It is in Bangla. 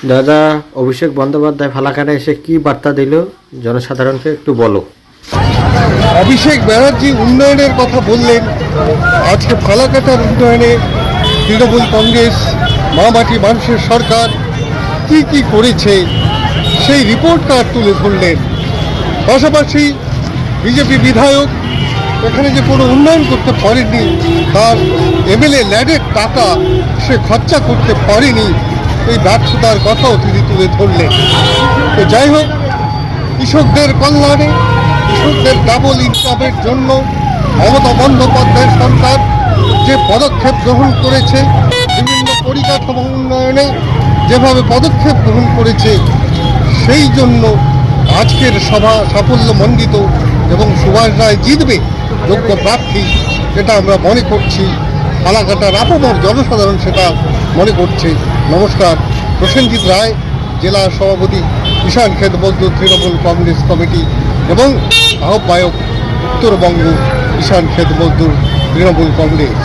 দাদা, অভিষেক বন্দ্যোপাধ্যায় ফালাকাটা এসে কি বার্তা দিল জনসাধারণকে একটু বলো। অভিষেক ব্যানার্জি উন্নয়নের কথা বললেন। আজকে ফালাকাটার উন্নয়নে তৃণমূল কংগ্রেস, মামাটি মানুষের সরকার কি কি করেছে সেই রিপোর্ট কার্ড তুলে ধরলেন। পাশাপাশি বিজেপি বিধায়ক এখানে যে কোনো উন্নয়ন করতে পারেনি, তার এমএলএ ল্যাডের টাকা সে খরচা করতে পারেনি, এই ব্যর্থতার কথাও তিনি তুলে ধরলেন। তো যাই হোক, কৃষকদের কল্যাণে, কৃষকদের ডাবল ইনকামের জন্য মমতা বন্দ্যোপাধ্যায় সরকার যে পদক্ষেপ গ্রহণ করেছে, বিভিন্ন পরিকাঠামো উন্নয়নে যেভাবে পদক্ষেপ গ্রহণ করেছে, সেই জন্য আজকের সভা সাফল্যমণ্ডিত এবং সুভাষ রায় জিতবে যোগ্য প্রার্থী, এটা আমরা মনে করছি। ফালাকাটার আপামর জনসাধারণ সেটা মনে করছে। নমস্কার, প্রসেনজিৎ রায়, জেলা সভাপতি, কিষাণ ক্ষেত মজদুর তৃণমূল কংগ্রেস কমিটি এবং আহ্বায়ক, উত্তরবঙ্গ কিষাণ ক্ষেত মজদুর তৃণমূল কংগ্রেস।